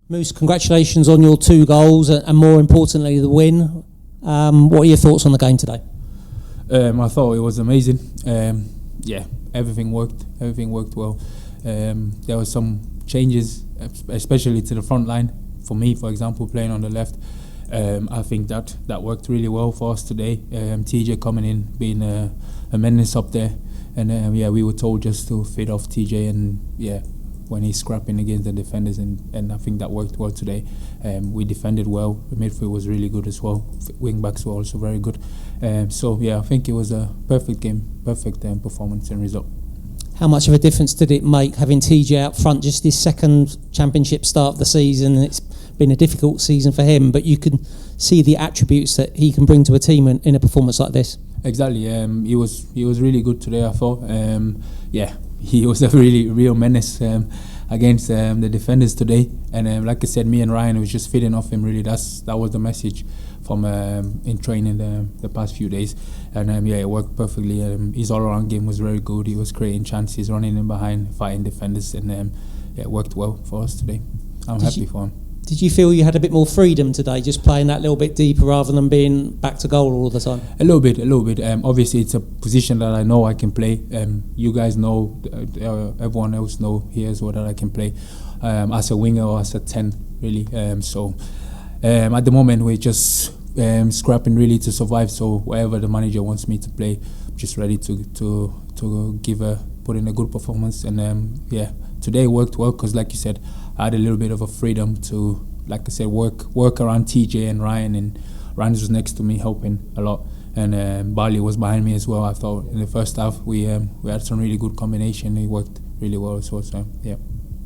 Moose, congratulations on your 2 goals and more importantly the win. What are your thoughts on the game today? I thought it was amazing. Everything worked well. There were some changes, especially to the front line. For me, for example, playing on the left, I think that worked really well for us today. TJ coming in, being a menace up there, and we were told just to feed off TJ, and when he's scrapping against the defenders, and I think that worked well today. We defended well. The midfield was really good as well. Wing backs were also very good. I think it was a perfect game, perfect performance and result. How much of a difference did it make having TJ out front, just his second championship start of the season? It's been a difficult season for him, but you can see the attributes that he can bring to a team in a performance like this. Exactly. He was really good today, I thought. He was a real menace against the defenders today. And like I said, me and Ryan was just feeding off him. Really, that was the message from in training the past few days. And it worked perfectly. His all-around game was very good. He was creating chances, running in behind, fighting defenders, and it worked well for us today. I'm happy for him. Did you feel you had a bit more freedom today, just playing that little bit deeper rather than being back to goal all the time? A little bit. Obviously, it's a position that I know I can play. You guys know, everyone else know here as well that I can play as a winger or as a 10, really. At the moment, we're just scrapping really to survive. So wherever the manager wants me to play, I'm just ready to put in a good performance. And today worked well because, like you said, I had a little bit of a freedom to, like I said, work around TJ and Ryan, and Ryan was next to me helping a lot, and Barley was behind me as well. I thought in the first half we had some really good combination. It worked really well as well. So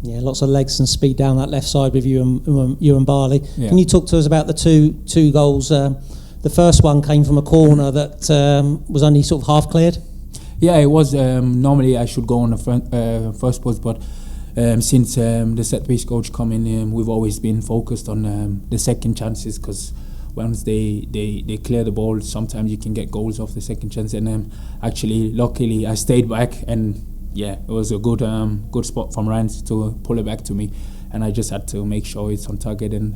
lots of legs and speed down that left side with you and Barley. Yeah. Can you talk to us about the two goals? The first one came from a corner that was only sort of half cleared. Yeah, it was. Normally I should go on the first post, but since the set piece coach come in, we've always been focused on the second chances, because once they clear the ball, sometimes you can get goals off the second chance. And actually, luckily, I stayed back, and it was a good spot from Ryan to pull it back to me, and I just had to make sure it's on target. And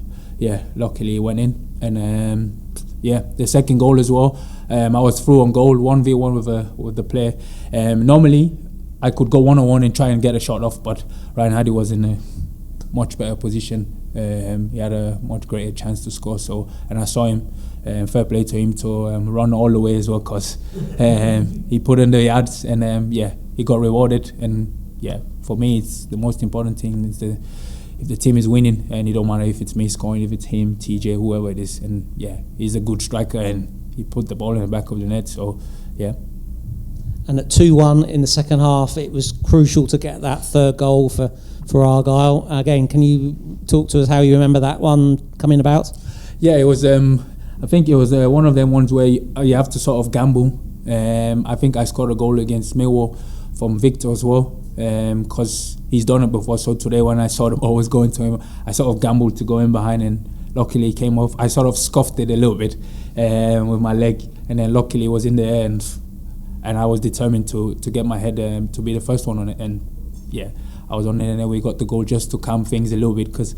luckily it went in. And the second goal as well, I was through on goal 1v1 with the player. Normally I could go 1-on-1 and try and get a shot off, but Ryan Hardy was in a much better position. He had a much greater chance to score. And I saw him. Fair play to him to run all the way as well, because he put in the yards, and he got rewarded. And for me, it's the most important thing is if the team is winning, and it don't matter if it's me scoring, if it's him, TJ, whoever it is. And he's a good striker, and he put the ball in the back of the net. So And at 2-1 in the second half, it was crucial to get that third goal for Argyle. Again, can you talk to us how you remember that one coming about? Yeah, it was. I think it was one of them ones where you have to sort of gamble. I think I scored a goal against Millwall from Victor as well, because he's done it before. So today, when I saw the ball was going to him, I sort of gambled to go in behind, and luckily he came off. I sort of scuffed it a little bit with my leg, and then luckily it was in the air, and I was determined to get my head to be the first one on it. And I was on it, and then we got the goal just to calm things a little bit, because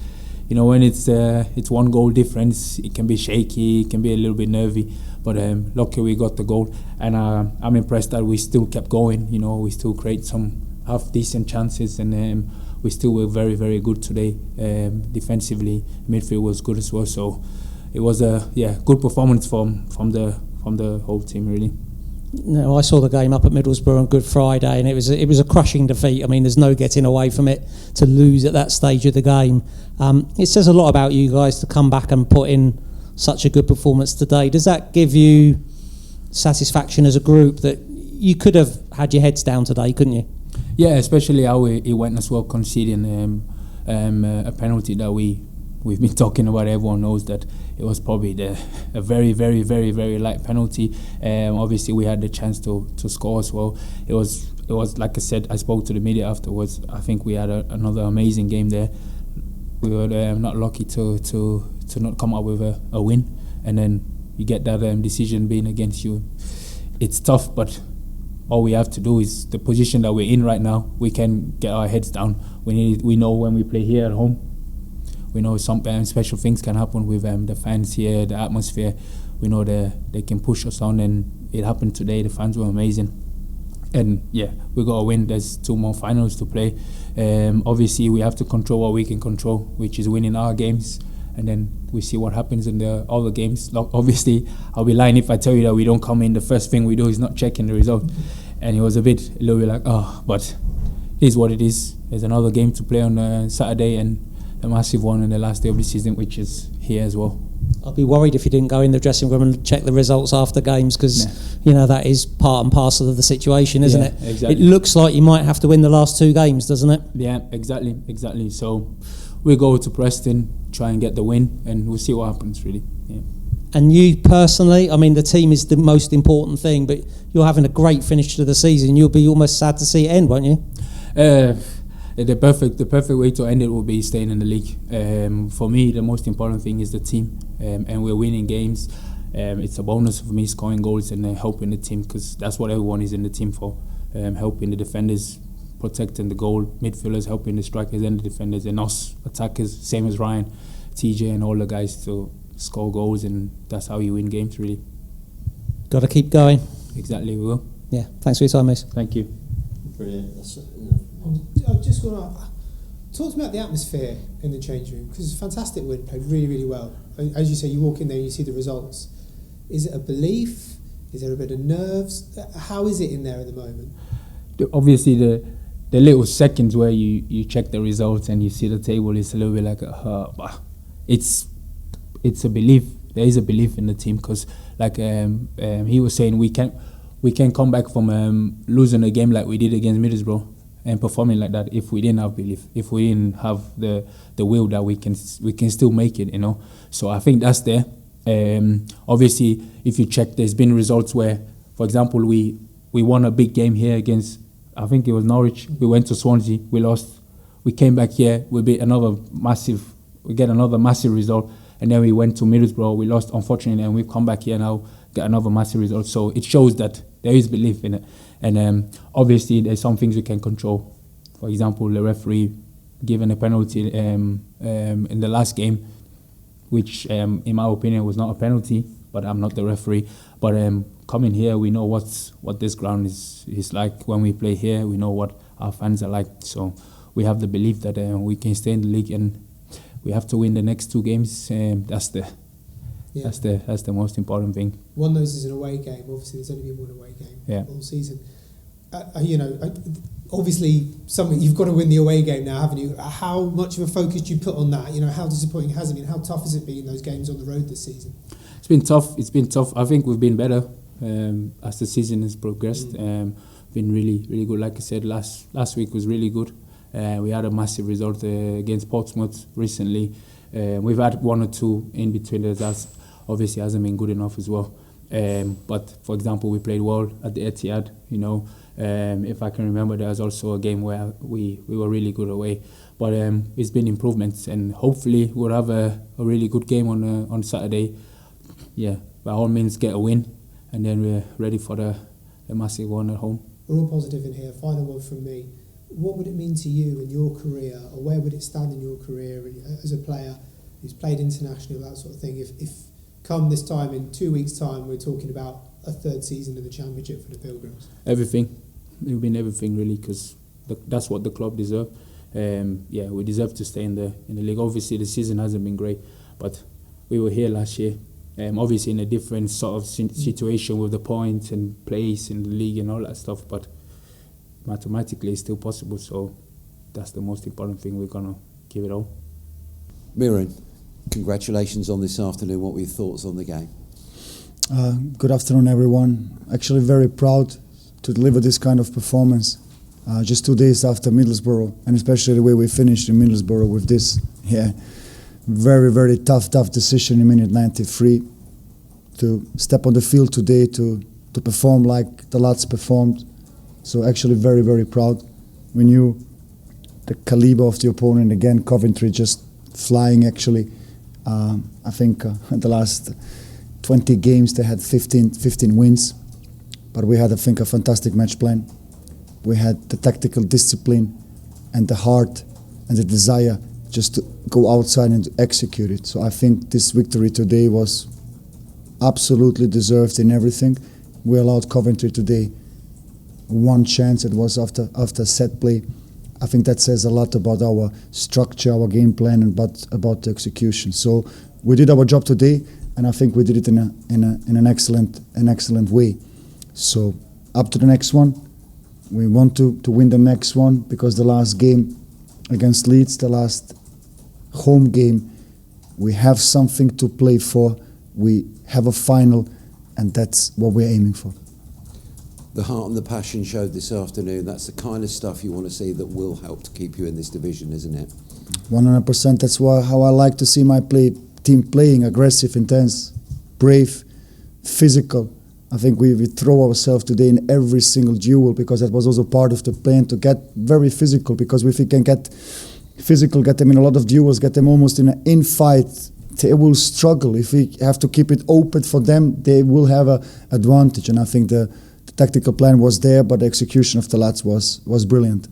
when it's one goal difference, it can be shaky, it can be a little bit nervy. But luckily we got the goal, and I'm impressed that we still kept going. We still create some half decent chances, and we still were very, very good today. Defensively, midfield was good as well. So it was a good performance from the whole team, really. No, I saw the game up at Middlesbrough on Good Friday, and it was a crushing defeat. I mean, there's no getting away from it. To lose at that stage of the game, it says a lot about you guys to come back and put in such a good performance today. Does that give you satisfaction as a group that you could have had your heads down today, couldn't you? Yeah, especially how it went as well, conceding a penalty that we've been talking about. Everyone knows that it was probably a very, very, very, very light penalty. Obviously, we had the chance to score as well. It was like I said. I spoke to the media afterwards. I think we had another amazing game there. We were not lucky to not come up with a win, and then you get that decision being against you. It's tough, but all we have to do is the position that we're in right now. We can get our heads down. We know when we play here at home, we know some special things can happen with the fans here, the atmosphere. We know they can push us on, and it happened today. The fans were amazing. And yeah, we got to win. There's 2 more finals to play. Obviously, we have to control what we can control, which is winning our games. And then we see what happens in the other games. Obviously, I'll be lying if I tell you that we don't come in. The first thing we do is not checking the result. And it was a little bit like, but it is what it is. There's another game to play on Saturday, and the massive one on the last day of the season, which is here as well. I'd be worried if you didn't go in the dressing room and check the results after games, because that is part and parcel of the situation, isn't it? Exactly. It looks like you might have to win the last 2 games, doesn't it? Yeah, exactly. So we go to Preston, try and get the win, and we'll see what happens, really. Yeah. And you personally, I mean, the team is the most important thing, but you're having a great finish to the season. You'll be almost sad to see it end, won't you? The perfect way to end it will be staying in the league. For me, the most important thing is the team, and we're winning games. It's a bonus for me scoring goals and helping the team, because that's what everyone is in the team for. Helping the defenders, protecting the goal, midfielders helping the strikers and the defenders, and us attackers, same as Ryan, TJ and all the guys, to score goals, and that's how you win games, really. Got to keep going. Exactly, we will. Yeah, thanks for your time, Mace. Thank you. Brilliant. I just want to talk to me about the atmosphere in the change room, because it's a fantastic win, played really, really well. As you say, you walk in there and you see the results. Is it a belief? Is there a bit of nerves? How is it in there at the moment? Obviously, the little seconds where you check the results and you see the table, it's a little bit like it's a belief. There is a belief in the team, because like he was saying, we can come back from losing a game like we did against Middlesbrough and performing like that if we didn't have belief, if we didn't have the will that we can still make it, So I think that's there. Obviously, if you check, there's been results where, for example, we won a big game here against, I think it was Norwich. We went to Swansea, we lost. We came back here, we get another massive result, and then we went to Middlesbrough, we lost, unfortunately, and we've come back here now, get another massive result. So it shows that there is belief in it. And obviously, there's some things we can control. For example, the referee given a penalty in the last game, which, in my opinion, was not a penalty, but I'm not the referee. But coming here, we know what this ground is like when we play here. We know what our fans are like. So we have the belief that we can stay in the league, and we have to win the next 2 games. That's the most important thing. One of those is an away game. Obviously, there's only been one away game all season. Obviously, you've got to win the away game now, haven't you? How much of a focus do you put on that? How disappointing has it been? How tough has it been, those games on the road this season? It's been tough. I think we've been better as the season has progressed. Been really, really good. Like I said, last week was really good. We had a massive result against Portsmouth recently. We've had 1 or 2 in between. That obviously hasn't been good enough as well. But for example, we played well at the Etihad. If I can remember, there was also a game where we were really good away. But it's been improvements, and hopefully we'll have a really good game on Saturday. Yeah, by all means, get a win, and then we're ready for the massive one at home. We're all positive in here. Final one from me. What would it mean to you in your career, or where would it stand in your career as a player who's played internationally, that sort of thing, if come this time, in 2 weeks' time, we're talking about a 3rd season in the Championship for the Pilgrims? Everything. It would mean everything, really, because that's what the club deserve. We deserve to stay in the league. Obviously, the season hasn't been great, but we were here last year. Obviously, in a different sort of situation with the points and place in the league and all that stuff, but mathematically, it's still possible. So that's the most important thing. We're gonna give it all. Miran, congratulations on this afternoon. What were your thoughts on the game? Good afternoon, everyone. Actually, very proud to deliver this kind of performance. Just 2 days after Middlesbrough, and especially the way we finished in Middlesbrough with this. Very, very tough decision in minute 93 to step on the field today to perform like the lads performed. So actually very, very proud. We knew the caliber of the opponent. Again, Coventry just flying actually. I think the last 20 games they had 15 wins. But we had, I think, a fantastic match plan. We had the tactical discipline and the heart and the desire just to go outside and to execute it. So I think this victory today was absolutely deserved in everything. We allowed Coventry today one chance. It was after set play. I think that says a lot about our structure, our game plan, and about the execution. So we did our job today, and I think we did it in an excellent way. So up to the next one. We want to win the next one, because the last game against Leeds, the last home game, we have something to play for. We have a final, and that's what we're aiming for. The heart and the passion showed this afternoon. That's the kind of stuff you want to see that will help to keep you in this division, isn't it? 100%. That's how I like to see my team playing: aggressive, intense, brave, physical. I think we throw ourselves today in every single duel, because that was also part of the plan, to get very physical, because if we can get physical, get them in a lot of duels, get them almost in an in-fight, they will struggle. If we have to keep it open for them, they will have an advantage. And I think the tactical plan was there, but the execution of the lads was brilliant.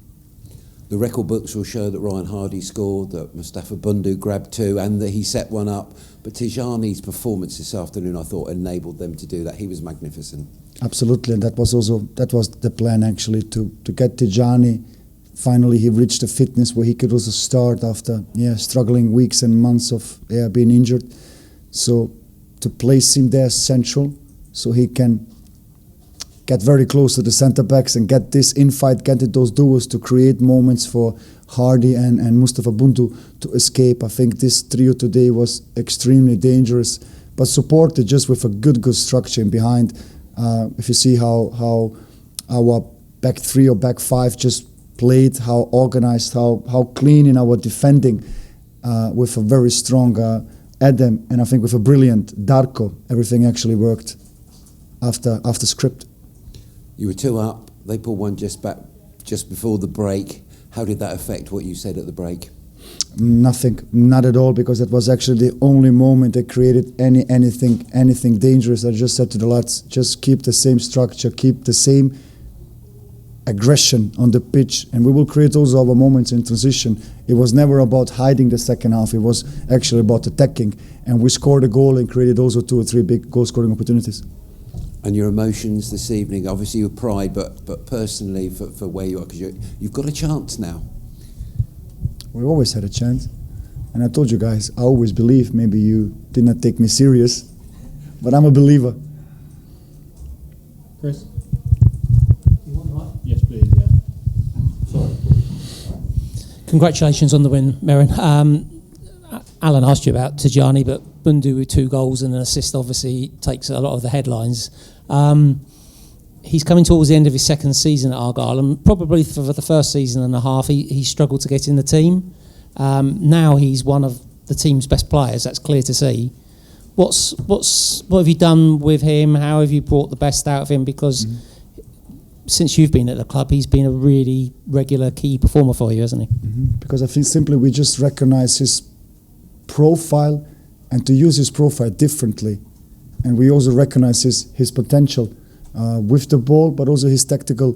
The record books will show that Ryan Hardy scored, that Mustafa Bundu grabbed 2, and that he set one up. But Tijani's performance this afternoon, I thought, enabled them to do that. He was magnificent. Absolutely, and that was the plan, actually, to get Tijani. Finally, he reached the fitness where he could also start after struggling weeks and months of being injured. So to place him there central, so he can get very close to the centre backs and get this infight, get those duels to create moments for Hardy and Mustafa Bundu to escape. I think this trio today was extremely dangerous, but supported just with a good structure in behind. If you see how our back 3 or back 5 just played, how organised, how clean in our defending, with a very strong Adam, and I think with a brilliant Darko, everything actually worked after script. You were 2 up. They pulled one just before the break. How did that affect what you said at the break? Nothing, not at all, because it was actually the only moment that created anything dangerous. I just said to the lads, just keep the same structure, keep the same aggression on the pitch, and we will create those other moments in transition. It was never about hiding the second half. It was actually about attacking, and we scored a goal and created also 2 or 3 big goal-scoring opportunities. And your emotions this evening, obviously your pride, but personally for where you are, because you've got a chance now. We always had a chance, and I told you guys, I always believe. Maybe you did not take me serious, but I'm a believer. Chris? You want the mic? Yes, please, yeah. Sorry. Congratulations on the win, Merrin. Alan asked you about Tijani, but Bundu with 2 goals and an assist obviously takes a lot of the headlines. He's coming towards the end of his second season at Argyle, and probably for the first season and a half he struggled to get in the team. Now he's one of the team's best players, that's clear to see. What have you done with him? How have you brought the best out of him? Because since you've been at the club, he's been a really regular key performer for you, hasn't he? Because I think simply we just recognise his profile and to use his profile differently, and we also recognise his potential with the ball, but also his tactical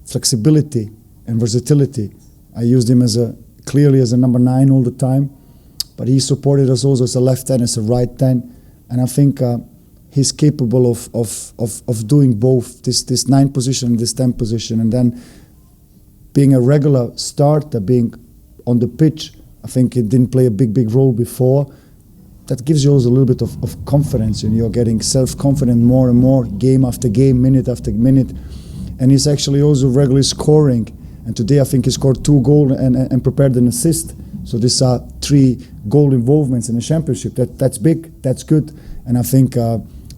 flexibility and versatility. I used him clearly as a number 9 all the time, but he supported us also as a left 10, as a right 10, and I think he's capable of doing both, this 9 position and this 10 position, and then being a regular starter, being on the pitch. I think it didn't play a big role before. That gives you also a little bit of confidence, and you're getting self-confident more and more, game after game, minute after minute. And he's actually also regularly scoring. And today I think he scored 2 goals and prepared an assist. So these are 3 goal involvements in the championship. That's big, that's good. And I think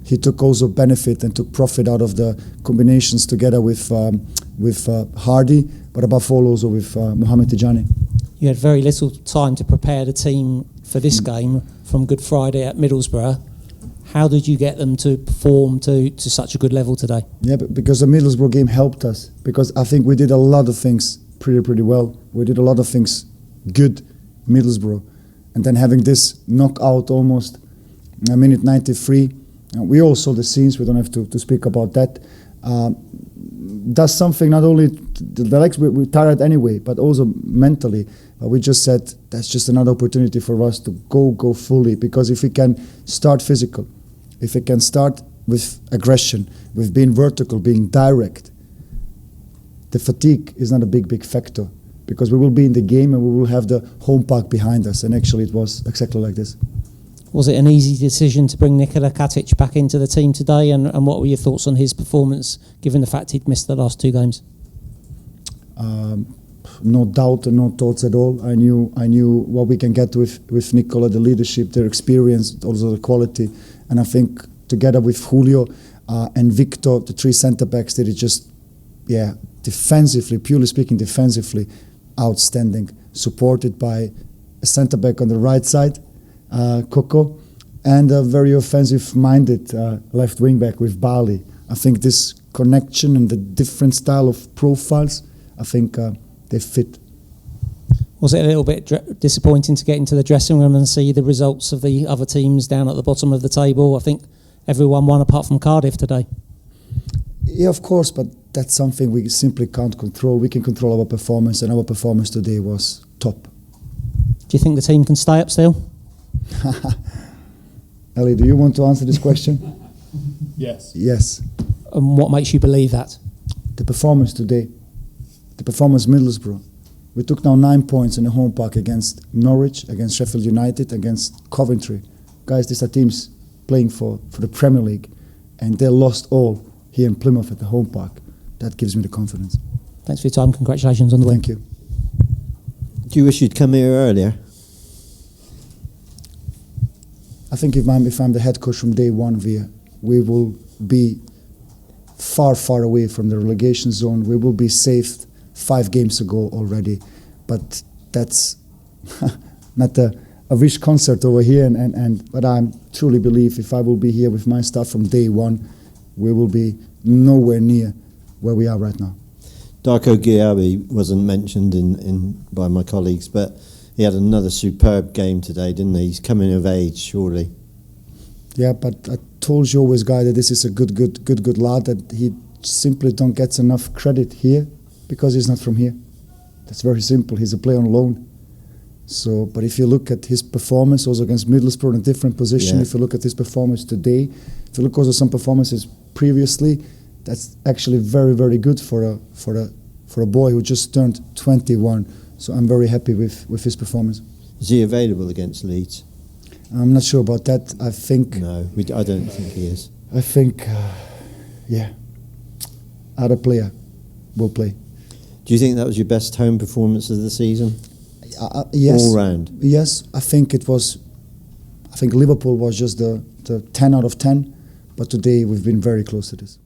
he took also benefit and took profit out of the combinations together with Hardy, but above all also with Mohamed Tijani. You had very little time to prepare the team for this game from Good Friday at Middlesbrough. How did you get them to perform to such a good level today? Yeah, but because the Middlesbrough game helped us, because I think we did a lot of things pretty well. We did a lot of things good, Middlesbrough. And then having this knockout almost minute 93, we all saw the scenes, we don't have to speak about that. does something not only the legs we're tired anyway, but also mentally. We just said that's just another opportunity for us to go fully, because if we can start physical, if we can start with aggression, with being vertical, being direct, the fatigue is not a big factor, because we will be in the game and we will have the home park behind us. And actually it was exactly like this. Was it an easy decision to bring Nikola Katic back into the team today, and what were your thoughts on his performance, given the fact he'd missed the last 2 games? No doubt and no thoughts at all. I knew what we can get with Nikola, the leadership, their experience, also the quality. And I think together with Julio and Victor, the 3 centre-backs, did it just, defensively, purely speaking, defensively, outstanding. Supported by a centre-back on the right side, Coco, and a very offensive-minded left wing-back with Bali. I think this connection and the different style of profiles, I think they fit. Was it a little bit disappointing to get into the dressing room and see the results of the other teams down at the bottom of the table? I think everyone won apart from Cardiff today. Yeah, of course, but that's something we simply can't control. We can control our performance, and our performance today was top. Do you think the team can stay up still? Ellie, do you want to answer this question? Yes. Yes. And what makes you believe that? The performance today, the performance Middlesbrough. We took now 9 points in the home park against Norwich, against Sheffield United, against Coventry. Guys, these are teams playing for the Premier League, and they lost all here in Plymouth at the home park. That gives me the confidence. Thanks for your time. Congratulations on the win. Thank you. Do you wish you'd come here earlier? I think if I'm the head coach from day one, we will be far away from the relegation zone. We will be saved 5 games ago already, but that's not a wish concert over here. But I truly believe if I will be here with my staff from day one, we will be nowhere near where we are right now. Darko Giabi wasn't mentioned in by my colleagues, but he had another superb game today, didn't he? He's coming of age, surely. Yeah, but I told you always, Guy, that this is a good lad, that he simply don't get enough credit here because he's not from here. That's very simple. He's a player on loan. So, but if you look at his performance also against Middlesbrough in a different position, if you look at his performance today, if you look also some performances previously, that's actually very good for a boy who just turned 21. So I'm very happy with his performance. Is he available against Leeds? I'm not sure about that. I think... No, I don't think he is. I think, other player will play. Do you think that was your best home performance of the season? Yes. All round? Yes, I think it was... I think Liverpool was just the 10 out of 10, but today we've been very close to this.